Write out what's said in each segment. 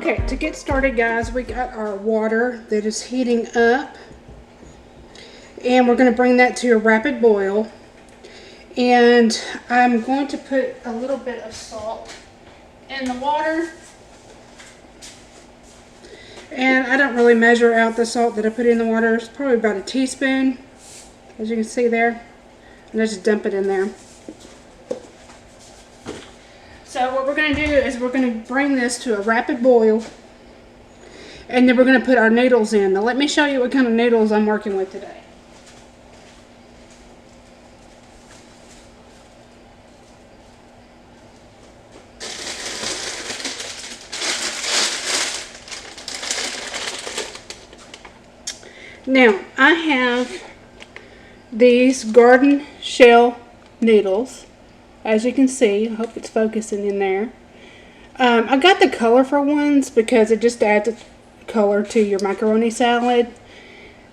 Okay, to get started, guys, we got our water that is heating up, and we're going to bring that to a rapid boil. And I'm going to put a little bit of salt in the water. And I don't really measure out the salt that I put in the water. It's probably about a teaspoon, as you can see there. And I just dump it in there. So what we're going to do is we're going to bring this to a rapid boil, and then we're going to put our noodles in. Now let me show you what kind of noodles I'm working with today. Now I have these garden shell noodles. As you can see, I hope it's focusing in there. I got the colorful ones because it just adds a color to your macaroni salad.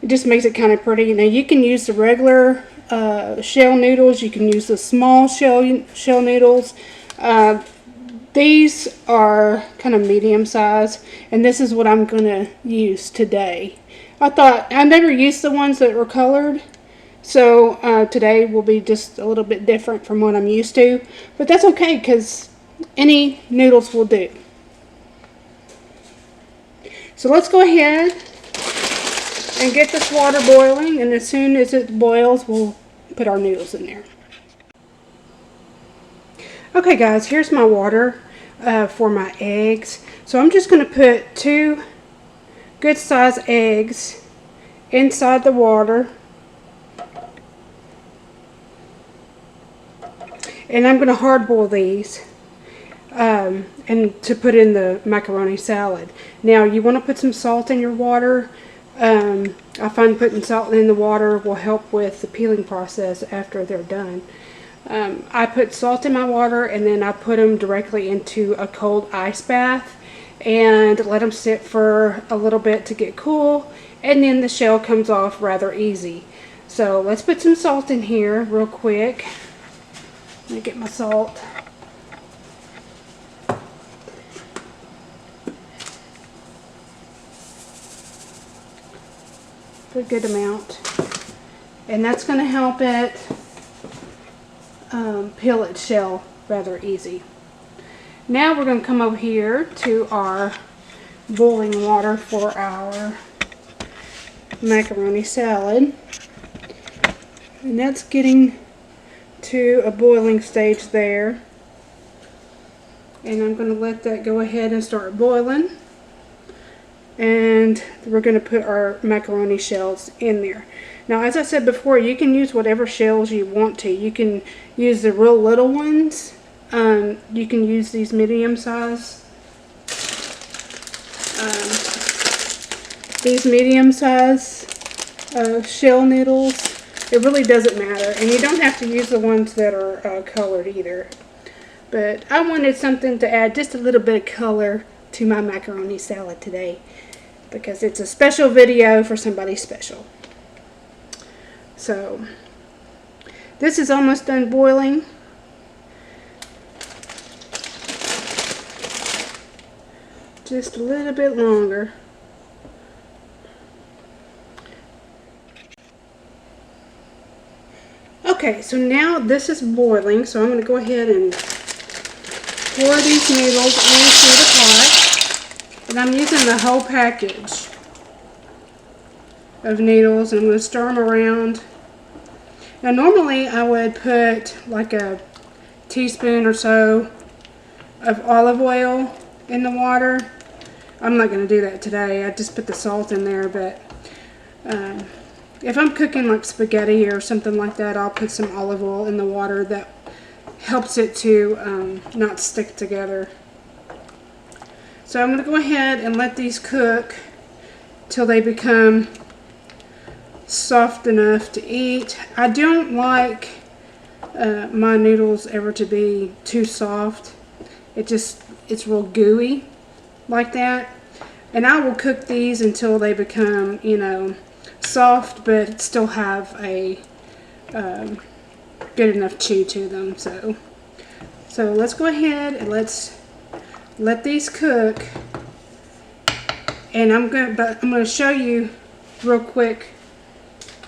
It just makes it kind of pretty. Now you can use the regular shell noodles. You can use the small shell noodles. These are kind of medium size, and this is what I'm going to use today. I never used the ones that were colored. So today will be just a little bit different from what I'm used to. But that's okay, because any noodles will do. So let's go ahead and get this water boiling. And as soon as it boils, we'll put our noodles in there. Okay, guys, here's my water for my eggs. So I'm just going to put 2 good sized eggs inside the water. And I'm going to hard boil these and to put in the macaroni salad. Now you want to put some salt in your water. I find putting salt in the water will help with the peeling process after they're done. I put salt in my water, and then I put them directly into a cold ice bath and let them sit for a little bit to get cool, and then the shell comes off rather easy. So let's put some salt in here real quick. Let me get my salt. A good amount. And that's going to help it peel its shell rather easy. Now we're going to come over here to our boiling water for our macaroni salad. And that's getting to a boiling stage there, and I'm going to let that go ahead and start boiling, and we're going to put our macaroni shells in there. Now, as I said before, you can use whatever shells you want to. You can use the real little ones. You can use these medium size shell noodles. It really doesn't matter, and you don't have to use the ones that are colored either. But I wanted something to add just a little bit of color to my macaroni salad today, because it's a special video for somebody special. So this is almost done boiling. Just a little bit longer. Okay, so now this is boiling, so I'm going to go ahead and pour these noodles into the pot. And I'm using the whole package of noodles, and I'm going to stir them around. Now normally I would put like a teaspoon or so of olive oil in the water. I'm not going to do that today. I just put the salt in there, but if I'm cooking like spaghetti or something like that, I'll put some olive oil in the water. That helps it to not stick together. So I'm going to go ahead and let these cook till they become soft enough to eat. I don't like my noodles ever to be too soft. It's real gooey like that. And I will cook these until they become, you know, soft, but still have a good enough chew to them. So let's go ahead and let's let these cook And I'm going to show you real quick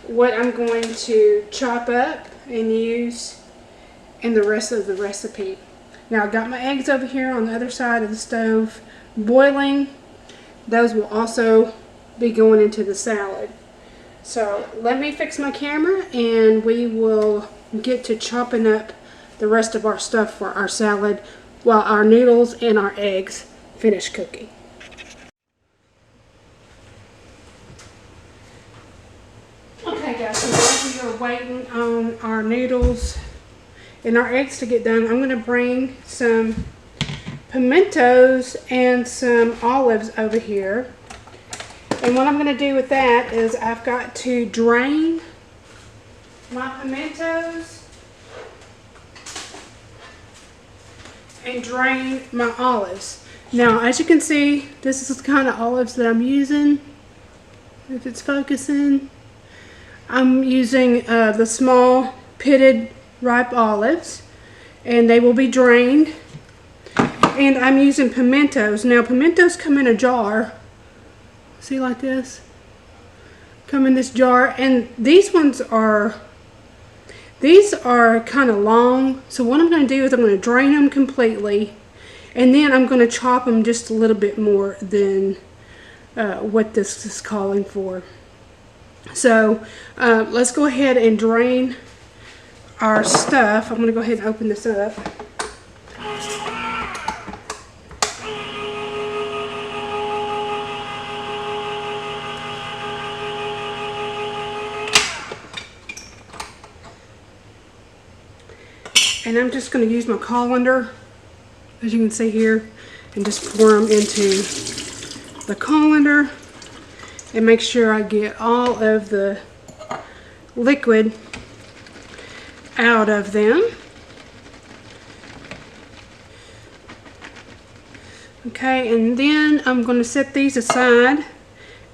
what I'm going to chop up and use in the rest of the recipe. Now I've got my eggs over here on the other side of the stove boiling. Those will also be going into the salad. So let me fix my camera and we will get to chopping up the rest of our stuff for our salad while our noodles and our eggs finish cooking. Okay guys, so while we are waiting on our noodles and our eggs to get done, I'm going to bring some pimentos and some olives over here. And what I'm going to do with that is I've got to drain my pimentos and drain my olives. Now, as you can see, this is the kind of olives that I'm using. If it's focusing, I'm using the small pitted ripe olives, and they will be drained. And I'm using pimentos. Now, pimentos come in a jar. See, like this? Come in this jar, and these are kind of long. So what I'm going to do is I'm going to drain them completely, and then I'm going to chop them just a little bit more than what this is calling for. So let's go ahead and drain our stuff. I'm going to go ahead and open this up. And I'm just going to use my colander, as you can see here, and just pour them into the colander and make sure I get all of the liquid out of them. Okay, and then I'm going to set these aside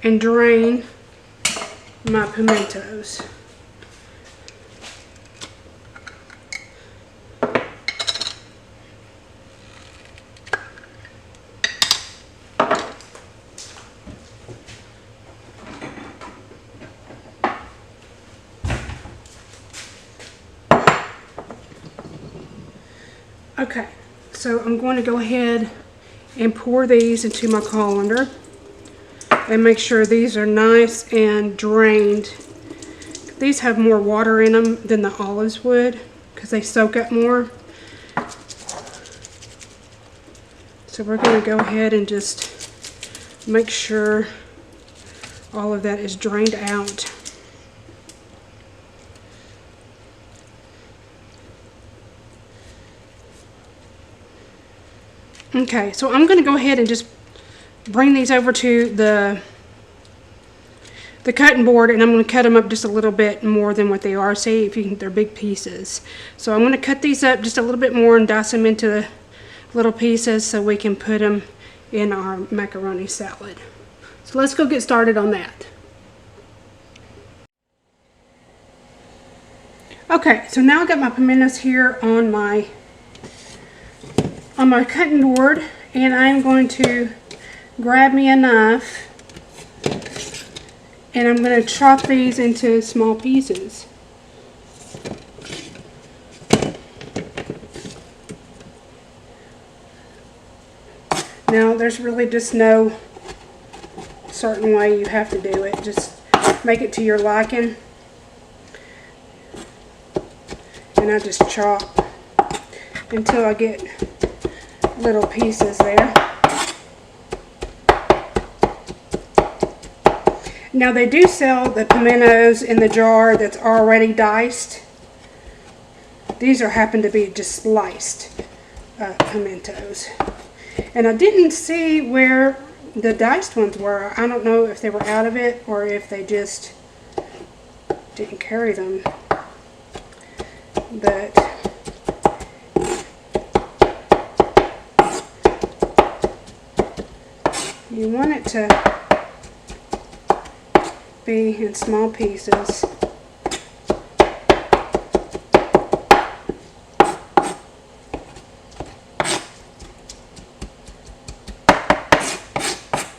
and drain my pimentos. Okay, so I'm going to go ahead and pour these into my colander and make sure these are nice and drained. These have more water in them than the olives would because they soak up more. So we're going to go ahead and just make sure all of that is drained out. Okay, so I'm going to go ahead and just bring these over to the cutting board, and I'm going to cut them up just a little bit more than what they are. See if you can, they're big pieces. So I'm going to cut these up just a little bit more and dice them into little pieces so we can put them in our macaroni salad. So let's go get started on that. Okay, so now I've got my pimentos here on my cutting board, and I'm going to grab me a knife and I'm going to chop these into small pieces. Now there's really just no certain way you have to do it. Just make it to your liking, and I just chop until I get little pieces there. Now they do sell the pimentos in the jar that's already diced. These happen to be just sliced pimentos. And I didn't see where the diced ones were. I don't know if they were out of it or if they just didn't carry them. But you want it to be in small pieces.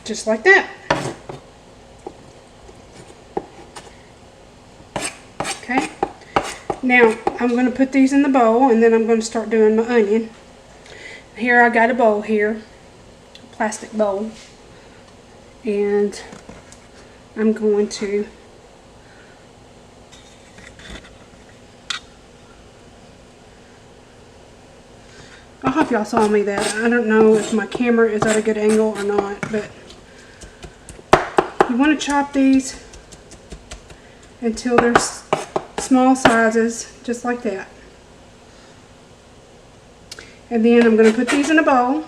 Just like that. Now, I'm going to put these in the bowl, and then I'm going to start doing my onion. Here I got a bowl here, a plastic bowl, and I'm going to I hope y'all saw me that. I don't know if my camera is at a good angle or not, but you want to chop these until they're small sizes, just like that. And then I'm going to put these in a bowl.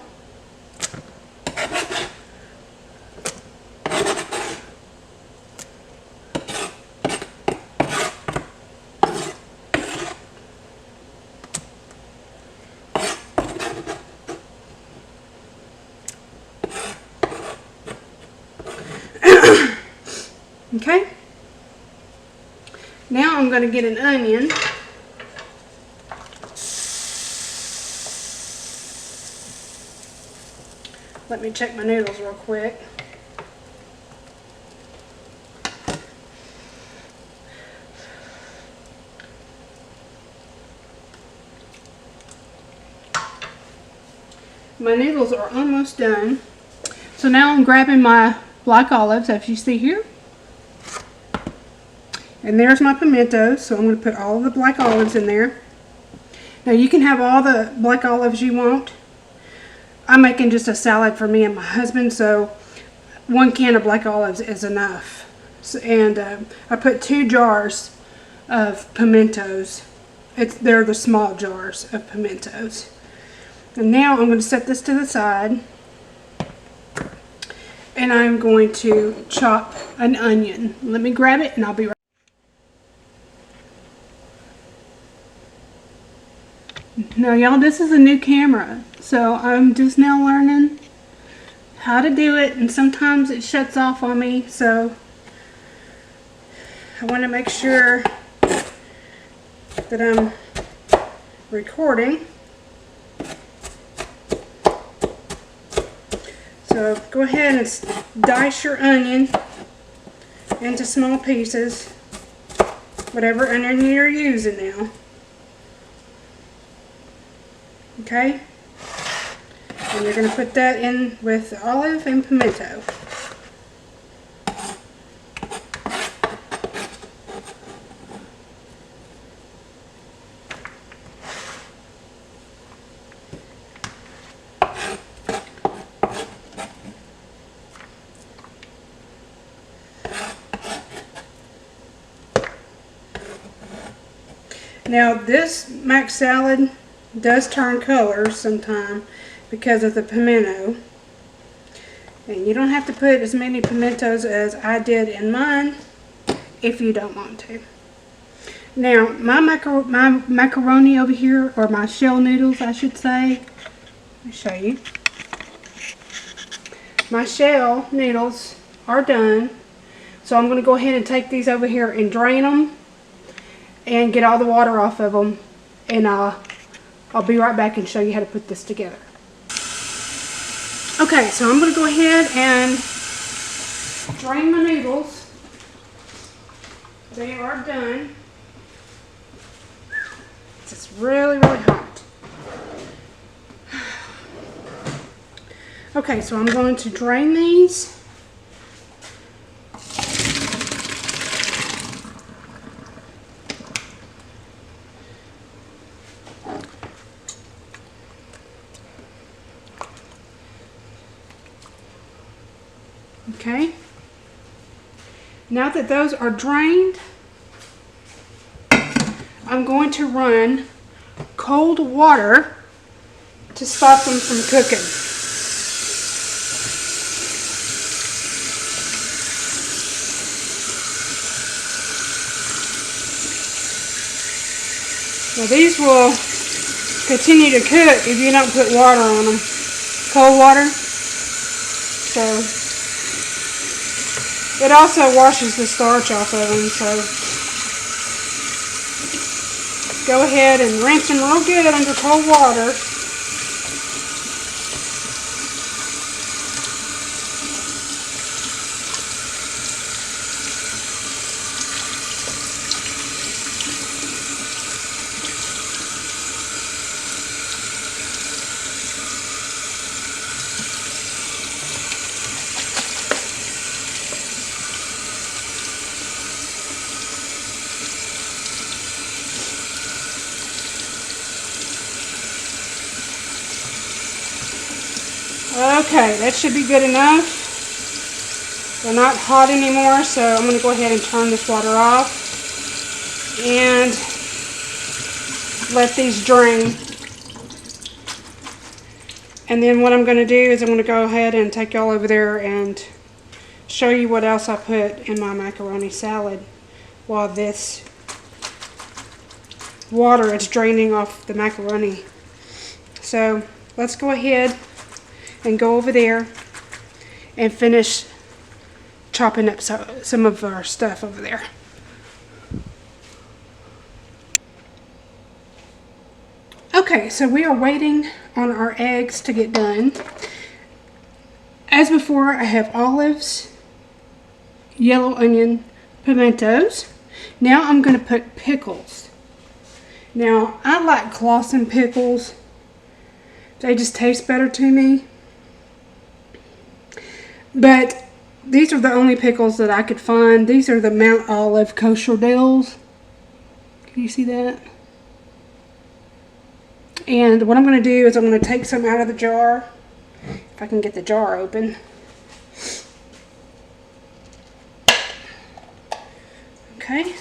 Okay. Now I'm going to get an onion. Let me check my noodles real quick. My noodles are almost done. So now I'm grabbing my black olives, as you see here. And there's my pimentos, so I'm going to put all of the black olives in there. Now you can have all the black olives you want. I'm making just a salad for me and my husband, so 1 can of black olives is enough. So, and I put 2 jars of pimentos. They're the small jars of pimentos. And now I'm going to set this to the side. And I'm going to chop an onion. Let me grab it and I'll be right back. Now y'all, this is a new camera, so I'm just now learning how to do it, and sometimes it shuts off on me, so I want to make sure that I'm recording. So go ahead and dice your onion into small pieces, whatever onion you're using now. Okay? And you're going to put that in with olive and pimento. Now this mac salad does turn color sometime because of the pimento, and you don't have to put as many pimentos as I did in mine if you don't want to. Now my macaroni over here, or my shell noodles I should say, let me show you. My shell noodles are done, so I'm going to go ahead and take these over here and drain them and get all the water off of them, and I'll be right back and show you how to put this together. Okay, so I'm going to go ahead and drain my noodles. They are done. It's really, really hot. Okay, so I'm going to drain these. Okay, now that those are drained, I'm going to run cold water to stop them from cooking. Now these will continue to cook if you don't put water on them, cold water. So it also washes the starch off of them, so go ahead and rinse them real good under cold water. Okay, that should be good enough. They're not hot anymore, so I'm going to go ahead and turn this water off and let these drain. And then what I'm going to do is I'm going to go ahead and take y'all over there and show you what else I put in my macaroni salad while this water is draining off the macaroni. So let's go ahead and go over there and finish chopping up some of our stuff over there. Okay, so we are waiting on our eggs to get done. As before, I have olives, yellow onion, pimentos. Now I'm going to put pickles. Now, I like Clausen pickles. They just taste better to me. But these are the only pickles that I could find. These are the Mount Olive kosher dills. Can you see that? And what I'm going to do is I'm going to take some out of the jar. If I can get the jar open. Okay.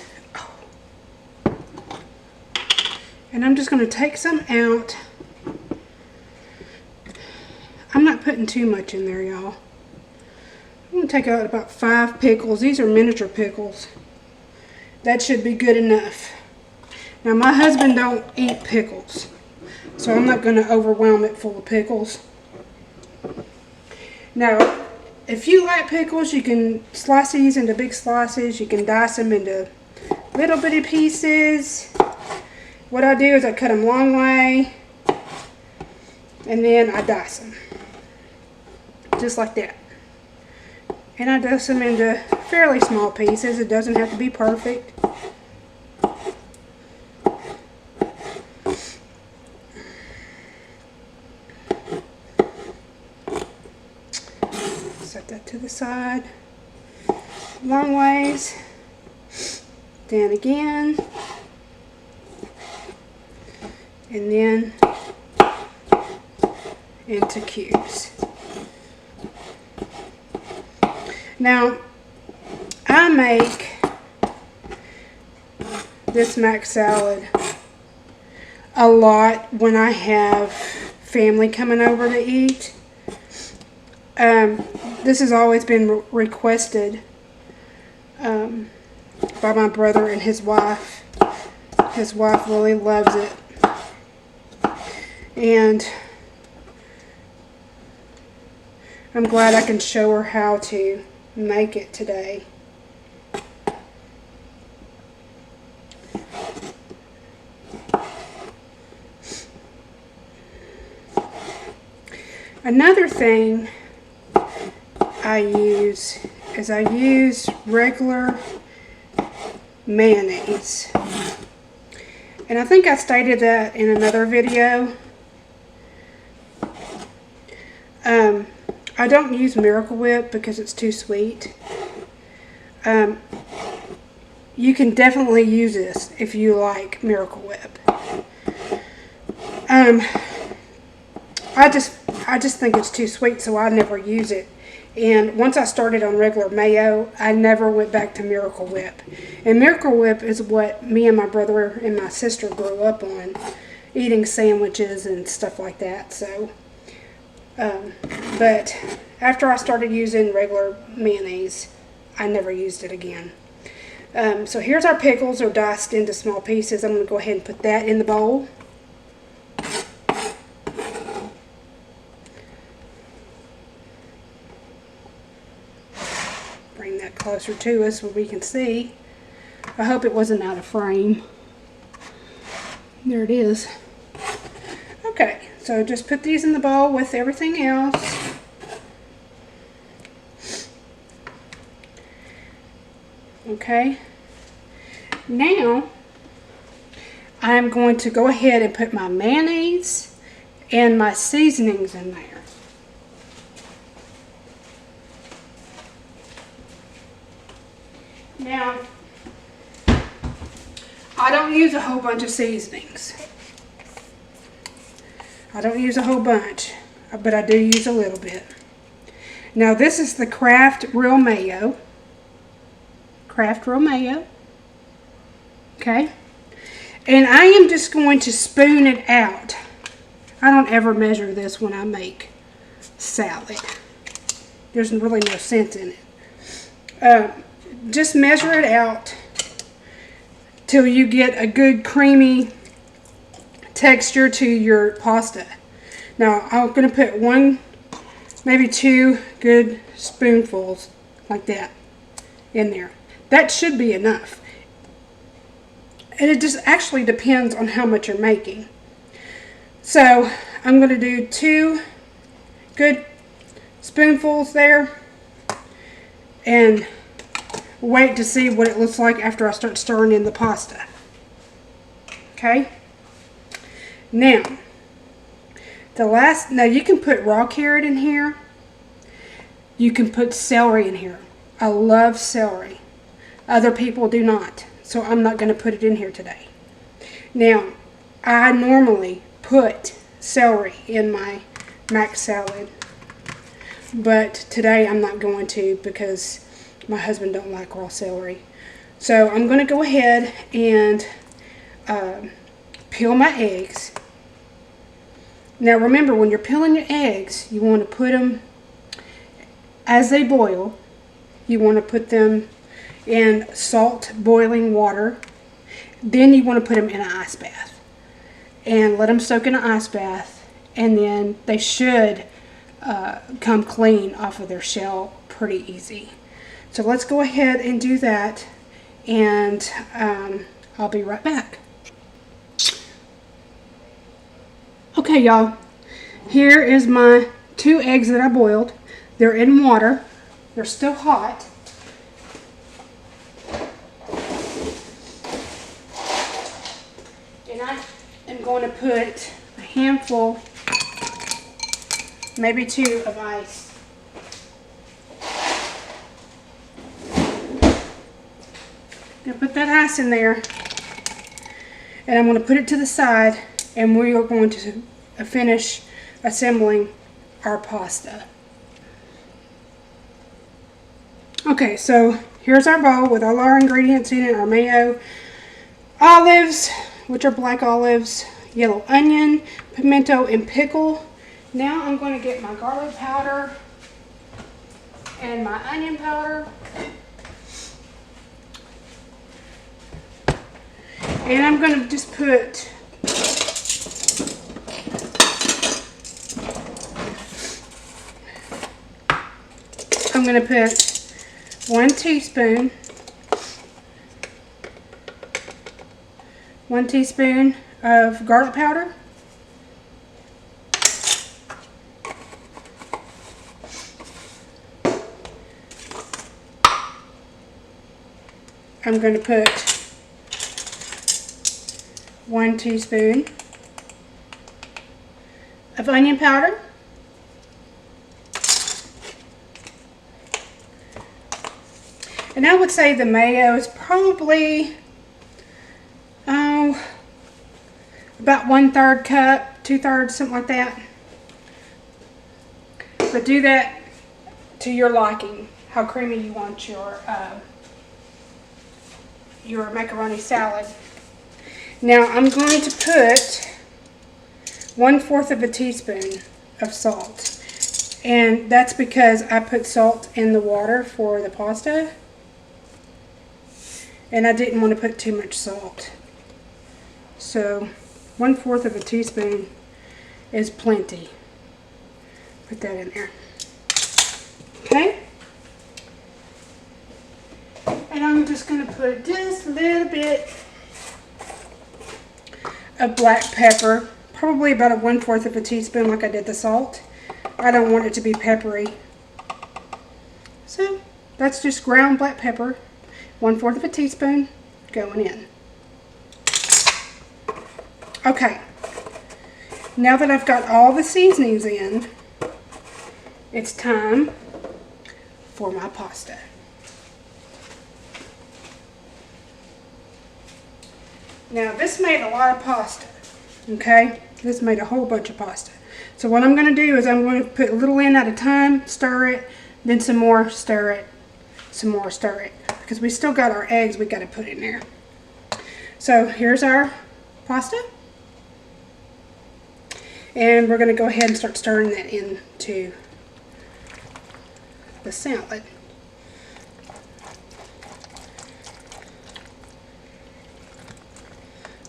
And I'm just going to take some out. I'm not putting too much in there, y'all. I'm going to take out about 5 pickles. These are miniature pickles. That should be good enough. Now, my husband don't eat pickles, so I'm not going to overwhelm it full of pickles. Now, if you like pickles, you can slice these into big slices. You can dice them into little bitty pieces. What I do is I cut them long way, and then I dice them. Just like that. And I dice them into fairly small pieces. It doesn't have to be perfect. Set that to the side. Long ways. Then again. And then into cubes. Now, I make this mac salad a lot when I have family coming over to eat. This has always been requested by my brother and his wife. His wife really loves it. And I'm glad I can show her how to make it today. Another thing I use is I use regular mayonnaise. And I think I stated that in another video. I don't use Miracle Whip because it's too sweet. You can definitely use this if you like Miracle Whip. I just think it's too sweet, so I never use it. And once I started on regular mayo, I never went back to Miracle Whip. And Miracle Whip is what me and my brother and my sister grew up on, eating sandwiches and stuff like that. So, but after I started using regular mayonnaise, I never used it again. So here's our pickles. They're diced into small pieces. I'm going to go ahead and put that in the bowl. Bring that closer to us where we can see. I hope it wasn't out of frame. There it is. Okay, so just put these in the bowl with everything else. Okay, now I'm going to go ahead and put my mayonnaise and my seasonings in there. Now, I don't use a whole bunch of seasonings. I don't use a whole bunch, but I do use a little bit. Now this is the Kraft Real Mayo. Kraft Real Mayo. Okay. And I am just going to spoon it out. I don't ever measure this when I make salad. There's really no sense in it. Just measure it out till you get a good creamy texture to your pasta. Now I'm going to put one, maybe two good spoonfuls like that in there. That should be enough. And it just actually depends on how much you're making. So I'm going to do 2 good spoonfuls there and wait to see what it looks like after I start stirring in the pasta. Okay. Now you can put raw carrot in here. You can put celery in here. I love celery. Other people do not. So I'm not going to put it in here today. Now, I normally put celery in my mac salad, but today I'm not going to because my husband don't like raw celery. So I'm going to go ahead and peel my eggs. Now remember, when you're peeling your eggs, you want to put them, as they boil, you want to put them in salt boiling water. Then you want to put them in an ice bath and let them soak in an ice bath, and then they should come clean off of their shell pretty easy. So let's go ahead and do that, and I'll be right back. Okay, y'all, here is my 2 eggs that I boiled. They're in water. They're still hot. And I am going to put a handful, maybe 2 of ice. I'm going to put that ice in there, and I'm going to put it to the side, and we are going to finish assembling our pasta. Okay, so here's our bowl with all our ingredients in it: our mayo, olives, which are black olives, yellow onion, pimento, and pickle. Now I'm going to get my garlic powder and my onion powder. And I'm going to just put one teaspoon of garlic powder. I'm going to put 1 teaspoon of onion powder. And I would say the mayo is probably about 1/3 cup, 2/3, something like that. But do that to your liking, how creamy you want your macaroni salad. Now I'm going to put 1/4 of a teaspoon of salt. And that's because I put salt in the water for the pasta. And I didn't want to put too much salt. So 1/4 of a teaspoon is plenty. Put that in there. Okay. And I'm just going to put just a little bit of black pepper. Probably about a 1/4 of a teaspoon like I did the salt. I don't want it to be peppery. So that's just ground black pepper. 1/4 of a teaspoon going in. Okay, now that I've got all the seasonings in, it's time for my pasta. Now this made a lot of pasta, okay? This made a whole bunch of pasta. So what I'm going to do is I'm going to put a little in at a time, stir it, Then some more, stir it. Some more, stir it. Because we still got our eggs we got to put in there. So here's our pasta. And we're going to go ahead and start stirring that into the salad.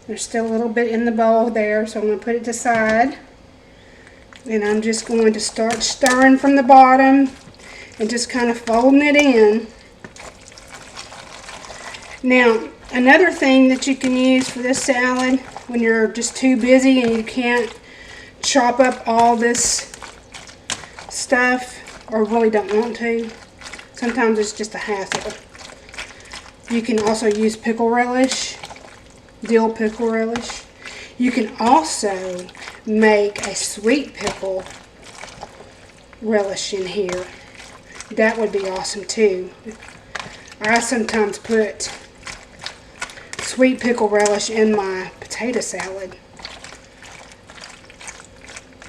There's still a little bit in the bowl there, so I'm going to put it aside. And I'm just going to start stirring from the bottom and just kind of folding it in. Now, another thing that you can use for this salad when you're just too busy and you can't chop up all this stuff, or really don't want to, sometimes it's just a hassle. You can also use pickle relish, dill pickle relish. You can also make a sweet pickle relish in here. That would be awesome too. I sometimes put sweet pickle relish in my potato salad.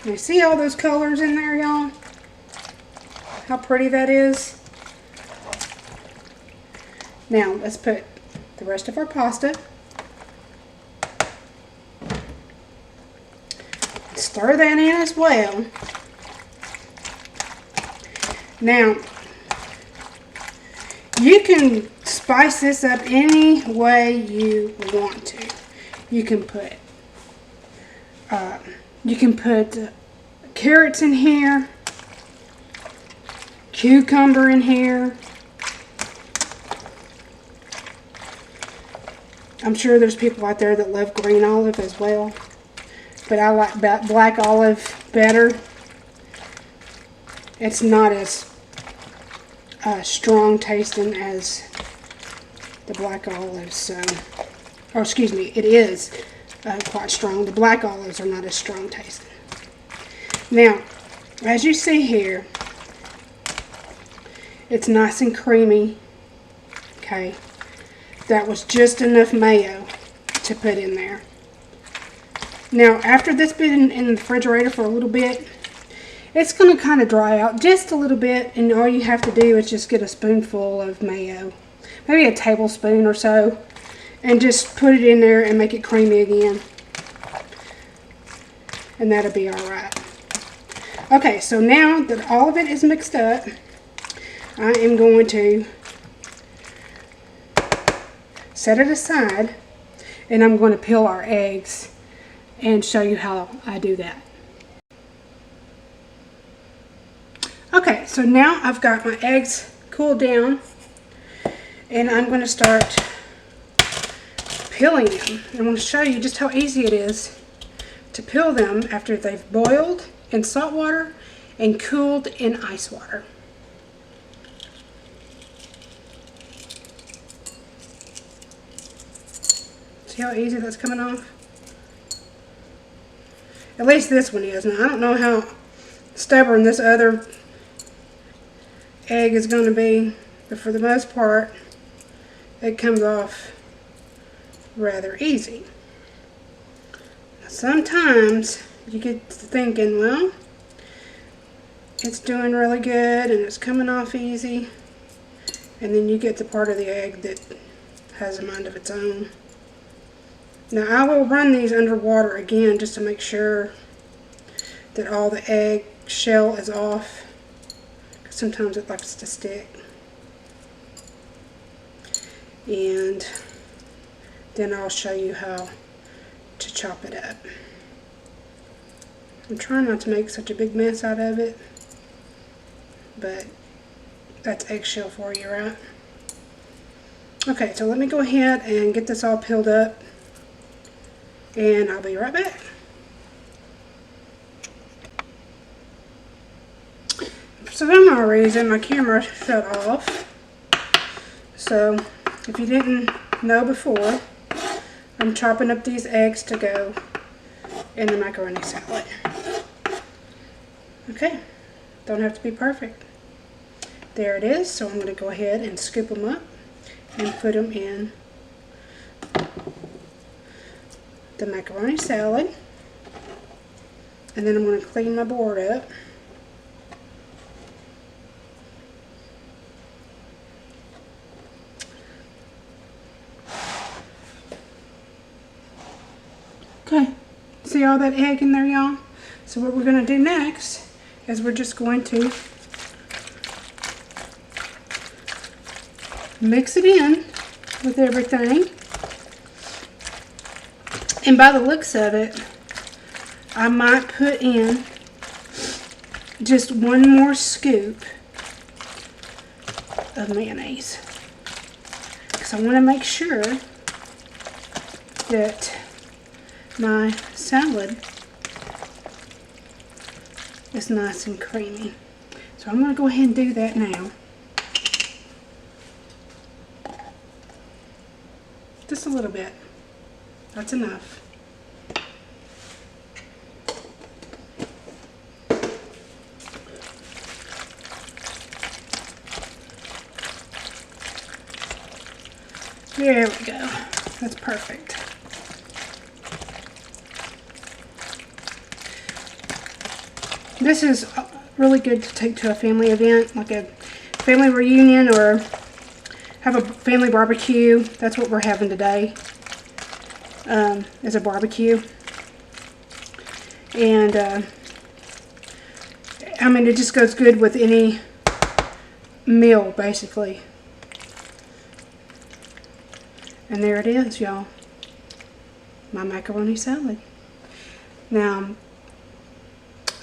You see all those colors in there, y'all? How pretty that is. Now, let's put the rest of our pasta. Stir that in as well. Now, you can spice this up any way you want to. You can put carrots in here, cucumber in here. I'm sure there's people out there that love green olive as well, but I like black olive better. It's not as strong tasting as the black olives, so, or excuse me, it is quite strong. The black olives are not as strong tasting. Now, as you see here, it's nice and creamy. Okay, that was just enough mayo to put in there. Now, after this been in the refrigerator for a little bit, it's going to kind of dry out just a little bit, and all you have to do is just get a spoonful of mayo, maybe a tablespoon or so, and just put it in there and make it creamy again. And that'll be alright. Okay, so now that all of it is mixed up, I am going to set it aside, and I'm going to peel our eggs and show you how I do that. Okay, so now I've got my eggs cooled down, and I'm going to start peeling them. I'm going to show you just how easy it is to peel them after they've boiled in salt water and cooled in ice water. See how easy that's coming off? At least this one is. Now, I don't know how stubborn this other egg is going to be, but for the most part, it comes off rather easy. Sometimes you get to thinking, well, it's doing really good and it's coming off easy, and then you get the part of the egg that has a mind of its own. Now, I will run these under water again just to make sure that all the egg shell is off, because sometimes it likes to stick. And then I'll show you how to chop it up. I'm trying not to make such a big mess out of it, but that's eggshell for you, right? Okay, so let me go ahead and get this all peeled up, and I'll be right back. For some reason, my camera shut off. So, if you didn't know before, I'm chopping up these eggs to go in the macaroni salad. Okay, don't have to be perfect. There it is. So I'm going to go ahead and scoop them up and put them in the macaroni salad. And then I'm going to clean my board up. Okay, see all that egg in there, y'all? So what we're gonna do next is we're just going to mix it in with everything. And by the looks of it, I might put in just one more scoop of mayonnaise, because I want to make sure that my salad is nice and creamy. So I'm going to go ahead and do that now. Just a little bit. That's enough. There we go. That's perfect. This is really good to take to a family event, like a family reunion or have a family barbecue. That's what we're having today, is a barbecue. And I mean, it just goes good with any meal, basically. And there it is, y'all. My macaroni salad. Now,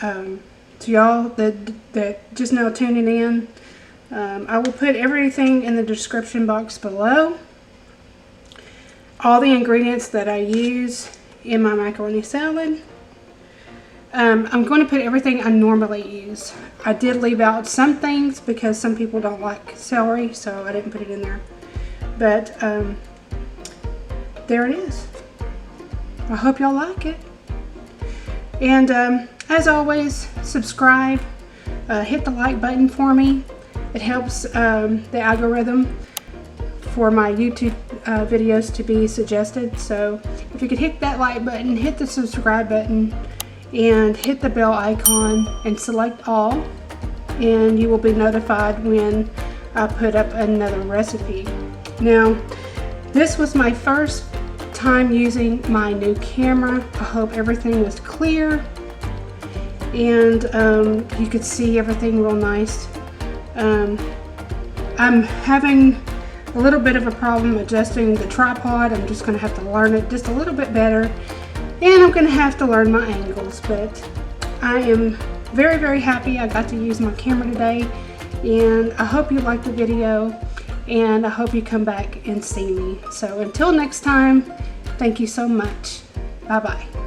to y'all that just now tuning in, I will put everything in the description box below. All the ingredients that I use in my macaroni salad. I'm going to put everything I normally use. I did leave out some things because some people don't like celery, so I didn't put it in there. But there it is. I hope y'all like it. And as always, subscribe. Hit the like button for me. It helps the algorithm for my YouTube videos to be suggested. So if you could hit that like button, hit the subscribe button, and hit the bell icon and select all, and you will be notified when I put up another recipe. Now, this was my first time using my new camera. I hope everything was clear and you could see everything real nice. I'm having a little bit of a problem adjusting the tripod. I'm just going to have to learn it just a little bit better, and I'm going to have to learn my angles, but I am very, very happy I got to use my camera today, and I hope you liked the video, and I hope you come back and see me. So until next time, thank you so much. Bye-bye.